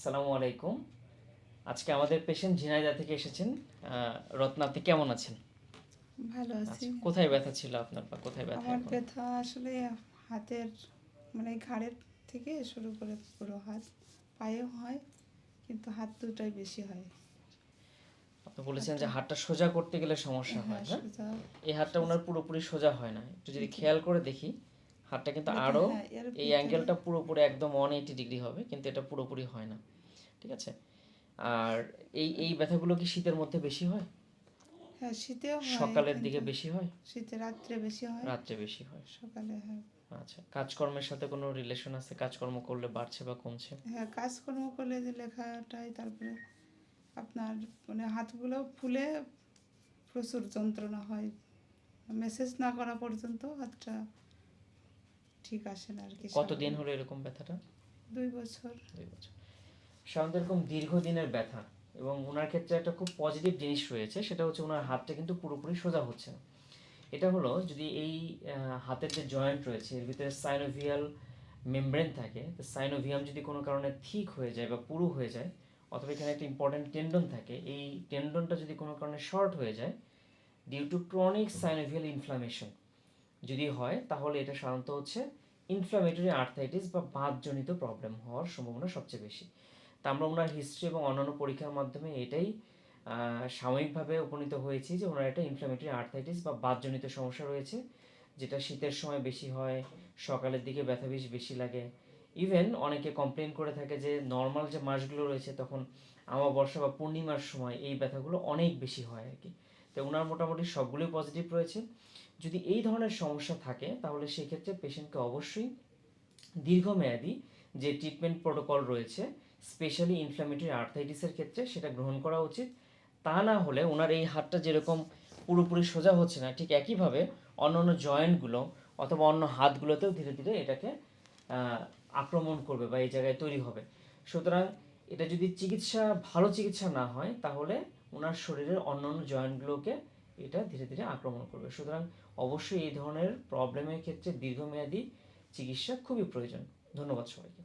আসসালামু আলাইকুম। আজকে আমাদের পেশেন্ট ঝিনাইদহ থেকে এসেছেন। রত্না, আপনি কেমন আছেন? ভালো আছি। আচ্ছা, কোথায় ব্যথা ছিল আপনার বা কোথায় ব্যথা আমার এখন? ব্যথা আসলে হাতের মানে ঘাড়ের থেকে শুরু করে পুরো হাত, পায়েও হয় কিন্তু হাত দুটাই বেশি হয়। আপনি বলেছেন যে হাতটা হাতটা সোজা করতে গেলে সমস্যা হয়, হ্যাঁ হ্যাঁ? সোজা এই হাতটা ওনার সোজা পুরোপুরি সোজা হয় না। একটু যদি জি। খেয়াল করে দেখি, হাতটা কিন্তু ভিতরে আরও হ্যাঁ এর এই ভিতরে অ্যাঙ্গেলটা পুরোপুরি একদম 180 ডিগ্রি হবে, কিন্তু এটা পুরোপুরি হয় না। ঠিক আছে? আর এই এই ব্যথাগুলো কি শীতের মধ্যে বেশি হয়? হ্যাঁ শীতেও হয় সকালের দিকে কিন্তু বেশি হয়? শীতে রাত্রে বেশি হয়, রাত্রে বেশি হয়? সকালে হয়। আচ্ছা, কাজকর্মের সাথে কোনো রিলেশন আছে? কাজকর্ম করলে বাড়ছে বা কমছে? হ্যাঁ কাজকর্ম করলে যে লেখাটাই তারপরে আপনার মানে হাতগুলো ফুলে প্রচুর যন্ত্রণা হয়, মেসেজ না করা পর্যন্ত হাতটা ঠিক আসে না আর কি কতদিন স্বাভাবিক। হলো এরকম ব্যথাটা? 2 বছর। 2 বছর। সাধারণত এরকম দীর্ঘদিনের ব্যথা, এবং ওনার ক্ষেত্রে একটা খুব পজিটিভ জিনিস রয়েছে, সেটা হচ্ছে ওনার হাতটা কিন্তু পুরোপুরি সোজা হচ্ছে না। এটা হলো যদি এই হাতের যে জয়েন্ট রয়েছে এর ভিতরে সাইনোভিয়াল মেমব্রেন থাকে, তো সাইনোভিয়াম যদি কোনো কারণে থিক হয়ে যায় বা পুরু হয়ে যায়, অথবা এখানে একটা ইম্পর্টেন্ট টেন্ডন থাকে, এই টেন্ডনটা যদি কোনো কারণে শর্ট হয়ে যায় due to chronic synovial inflammation যদি হয়, তাহলে এটা সাধারণত হচ্ছে ইনফ্লামেটরি আর্থ্রাইটিস বা বাতজনিত প্রবলেম হওয়ার সম্ভাবনা সবচেয়ে বেশি। তা আমরা ওনার হিস্ট্রি এবং অন্যান্য পরীক্ষার মাধ্যমে এটাই সাময়িকভাবে উপনীত হয়েছি যে ওনার একটা ইনফ্লামেটরি আর্থ্রাইটিস বা বাতজনিত সমস্যা রয়েছে, যেটা শীতের সময় বেশি হয়, সকালের দিকে ব্যথা বেশি লাগে। ইভেন অনেকে কমপ্লেন করে থাকে যে নর্মাল যে মাসগুলো রয়েছে তখন আমাবস্যা বা পূর্ণিমার সময় এই ব্যথাগুলো অনেক বেশি হয় আর কি। তো ওনার মোটামুটি সবগুলোই পজিটিভ রয়েছে। যদি এই ধরনের সমস্যা থাকে তাহলে সেক্ষেত্রে পেশেন্টকে অবশ্যই দীর্ঘমেয়াদী যে ট্রিটমেন্ট প্রোটোকল রয়েছে, স্পেশালি ইনফ্ল্যামেটরি আর্থ্রাইটিসের ক্ষেত্রে সেটা গ্রহণ করা উচিত। তা না হলে ওনার এই হাতটা যেরকম পুরোপুরি সোজা হচ্ছে না, ঠিক একইভাবে অন্য অন্য জয়েন্টগুলো অথবা অন্য হাতগুলোতেও ধীরে ধীরে এটাকে আক্রমণ করবে বা এই জায়গায় তৈরি হবে। সুতরাং এটা যদি ভালো চিকিৎসা না হয় তাহলে ওনার শরীরের অন্য অন্য জয়েন্টগুলোকে এটা ধীরে ধীরে আক্রমণ করবে। সুতরাং অবশ্যই এই ধরনের প্রবলেমের ক্ষেত্রে দীর্ঘমেয়াদী চিকিৎসা খুবই প্রয়োজন। ধন্যবাদ সবাইকে।